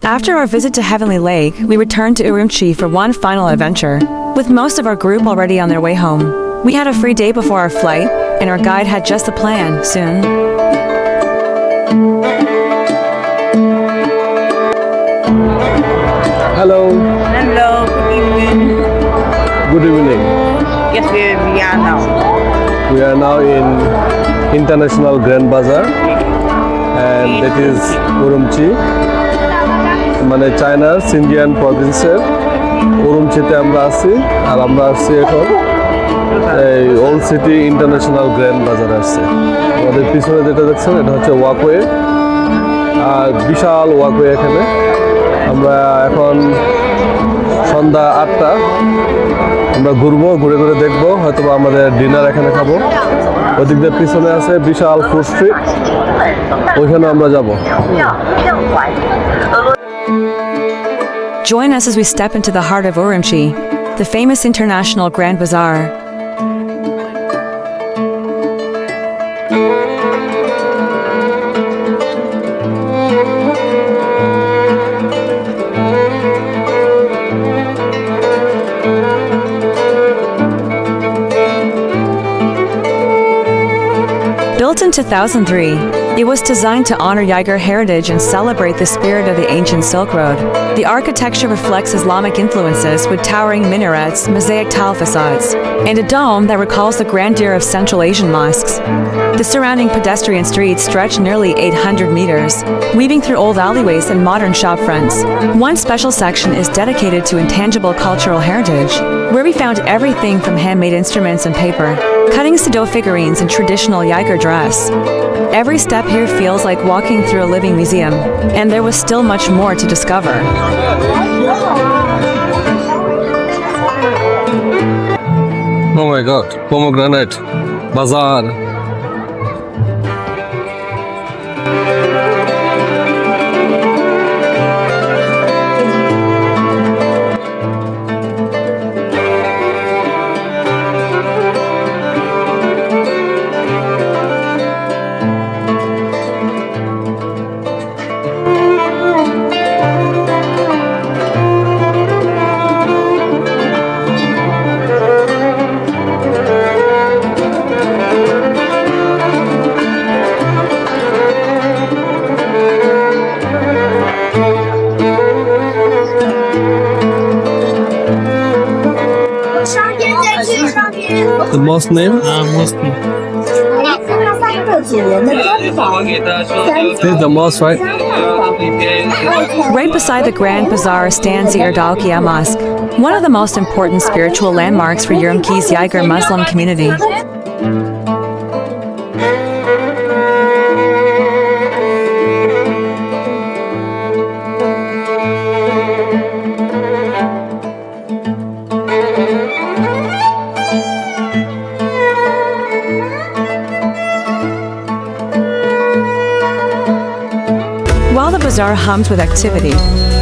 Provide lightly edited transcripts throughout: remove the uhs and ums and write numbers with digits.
After our visit to Heavenly Lake, we returned to Urumqi for one final adventure. With most of our group already on their way home, we had a free day before our flight, and our guide had just a plan soon. Hello. Hello, good evening. Good evening. Yes, we are now. We are now in International Grand Bazaar, and that is Urumqi. মানে চায়নার Xinjiang প্রভিন্সের উরুমচিতে আমরা আছি, আর আমরা আসছি এখন এই old city international grand বাজার আসছে। আমাদের পিছনে যেটা দেখছেন এটা হচ্ছে ওয়াকওয়ে, আর বিশাল ওয়াকওয়ে এখানে। আমরা এখন সন্ধ্যা 8টা, আমরা ঘুরবো, ঘুরে ঘুরে দেখবো, হয়তো আমাদের ডিনার এখানে খাবো। ওদিক দিয়ে পিছনে আছে বিশাল ফুড স্ট্রিট, ওইখানে আমরা যাব। Join us as we step into the heart of Urumqi, the famous international Grand Bazaar. Built in 2003, it was designed to honor Uyghur heritage and celebrate the spirit of the ancient Silk Road. The architecture reflects Islamic influences with towering minarets, mosaic tile facades, and a dome that recalls the grandeur of Central Asian mosques. The surrounding pedestrian streets stretch nearly 800 meters, weaving through old alleyways and modern shop fronts. One special section is dedicated to intangible cultural heritage, where we found everything from handmade instruments and paper, cuttings to dough figurines and traditional Uyghur dress. Every step here feels like walking through a living museum, and there was still much more to discover. Oh my god, pomegranate, bazaar. The mosque name? Mosque. This is the mosque, right? Right beside the Grand Bazaar stands the Urumqi Mosque, one of the most important spiritual landmarks for Urumqi's Uyghur Muslim community. While the bazaar hums with activity,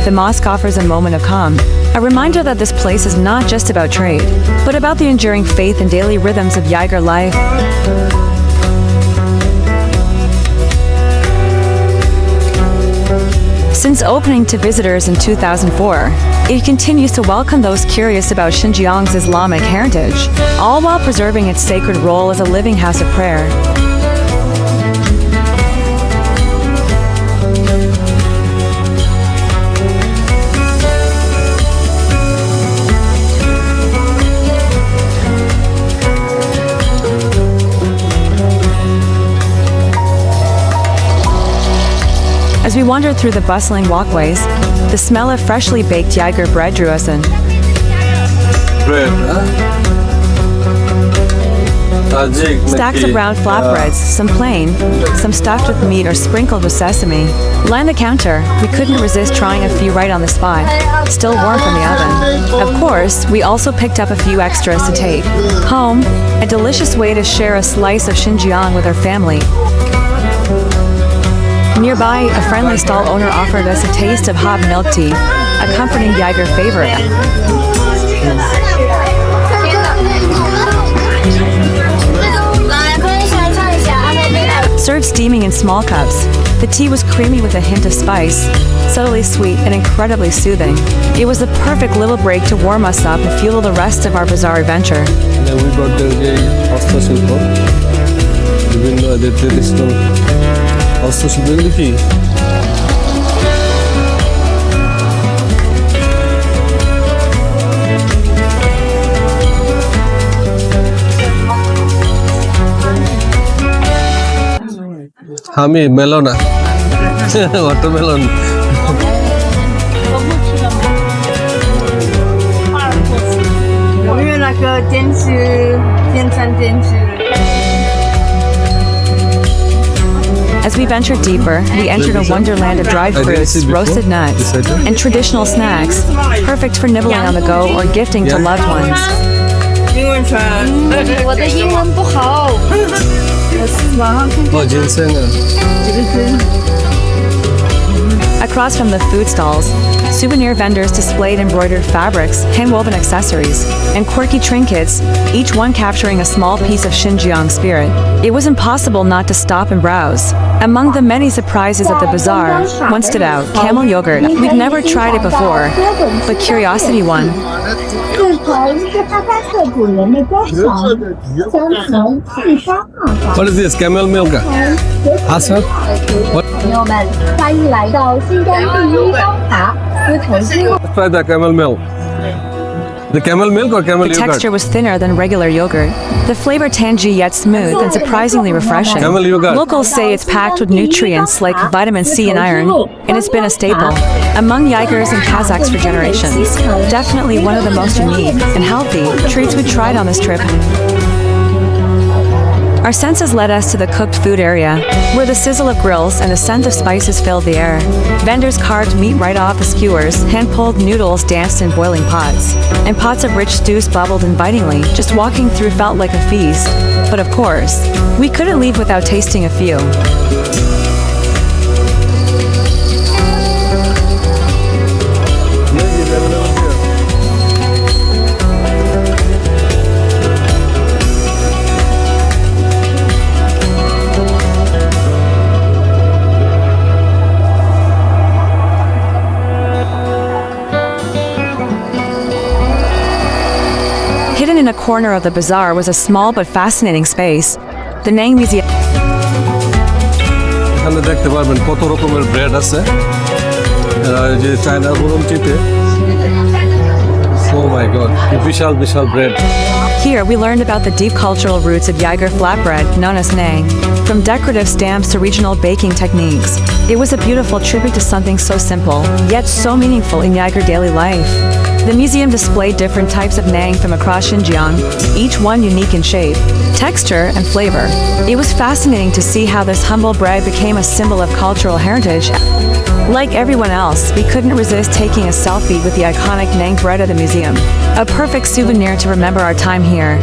the mosque offers a moment of calm, a reminder that this place is not just about trade, but about the enduring faith and daily rhythms of Uyghur life. Since opening to visitors in 2004, it continues to welcome those curious about Xinjiang's Islamic heritage, all while preserving its sacred role as a living house of prayer. As we wandered through the bustling walkways, the smell of freshly baked Uyghur bread drew us in. Bread, Stacks of round flatbreads, some plain, some stuffed with meat or sprinkled with sesame, lined the counter. We couldn't resist trying a few right on the spot, still warm from the oven. Of course, we also picked up a few extras to take home, a delicious way to share a slice of Xinjiang with our family. Nearby, a friendly stall owner offered us a taste of hot milk tea, a comforting Uyghur favorite. served steaming in small cups. The tea was creamy with a hint of spice, subtly sweet and incredibly soothing. It was the perfect little break to warm us up and fuel the rest of our bazaar adventure. And then we got the হস্তশিল্প বিভিন্ন এদের traditional হস্তশিল্প এগুলি কি আমি মেলনা watermelon 我们那个煎吃，煎餐煎吃。 As we ventured deeper, we entered a wonderland of dried fruits, roasted nuts, and traditional snacks, perfect for nibbling on the go or gifting to loved ones. 英文传。我的英文不好。哦ginseng 啊 Across from the food stalls, souvenir vendors displayed embroidered fabrics, hand-woven accessories, and quirky trinkets, each one capturing a small piece of Xinjiang spirit. It was impossible not to stop and browse. Among the many surprises at the bazaar, one stood out, camel yogurt. We'd never tried it before, but curiosity won. 自从是巴萨克主人的家常，将从细沙发上 What is this camel milk 阿萨 What 朋友们，欢迎来到新疆第一高塔丝绸之路。 try the camel milk the camel milk or camel The yogurt texture was thinner than regular yogurt. The flavor tangy yet smooth and surprisingly refreshing. Camel yogurt. Locals say it's packed with nutrients like vitamin C and iron, and it's been a staple among Uyghurs and Kazakhs for generations. Definitely one of the most unique and healthy treats we tried on this trip. Our senses led us to the cooked food area, where the sizzle of grills and the scent of spices filled the air. Vendors carved meat right off the skewers, hand-pulled noodles danced in boiling pots, and pots of rich stews bubbled invitingly. Just walking through felt like a feast. But of course, we couldn't leave without tasting a few. Hidden in a corner of the bazaar was a small but fascinating space. The Nang Museum. এখানে দেখতে পারবেন কত রকমের bread আছে আর যে চায়নার উরুমচিতে Oh my god বিশাল বিশাল bread Here, we learned about the deep cultural roots of Uyghur flatbread, known as nang, from decorative stamps to regional baking techniques. It was a beautiful tribute to something so simple, yet so meaningful in Uyghur daily life. The museum displayed different types of nang from across Xinjiang, each one unique in shape, texture, and flavor. It was fascinating to see how this humble bread became a symbol of cultural heritage. Like everyone else, we couldn't resist taking a selfie with the iconic nang bread at the museum, a perfect souvenir to remember our time here.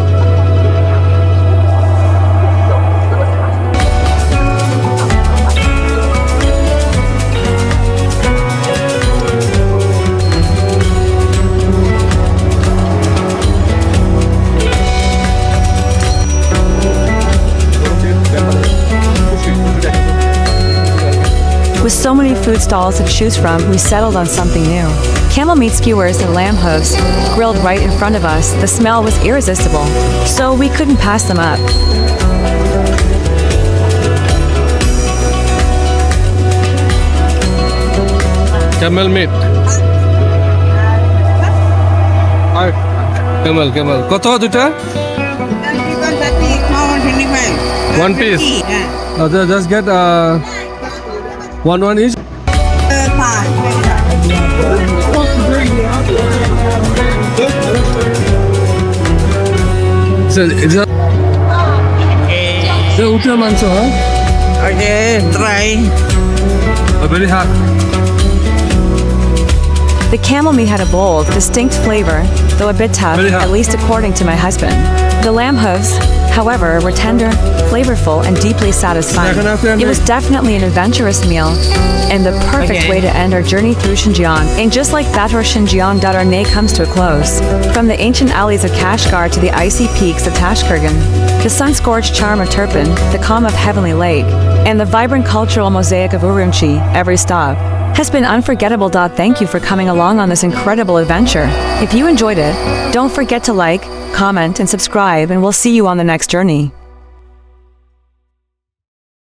With so many food stalls to choose from, we settled on something new. Camel meat skewers and lamb hooves, grilled right in front of us, the smell was irresistible, so we couldn't pass them up. Camel meat Camel কত দুটা One piece just get one each So is that the uta manso huh? Okay, dry. Very hot The camel meat had a bold, distinct flavor, though a bit tough, Very hot. at least according to my husband. The lamb hooves, However, were tender, flavorful, and deeply satisfying. It was definitely an adventurous meal and the perfect way to end our journey through Xinjiang. And just like that, our Xinjiang Darnay comes to a close. From the ancient alleys of Kashgar to the icy peaks of Tashkurgan, the sun-scorched charm of Turpan, the calm of Heavenly Lake, and the vibrant cultural mosaic of Urumqi, every stop has been unforgettable. Thank you for coming along on this incredible adventure. If you enjoyed it, don't forget to like, comment, and subscribe, and we'll see you on the next journey.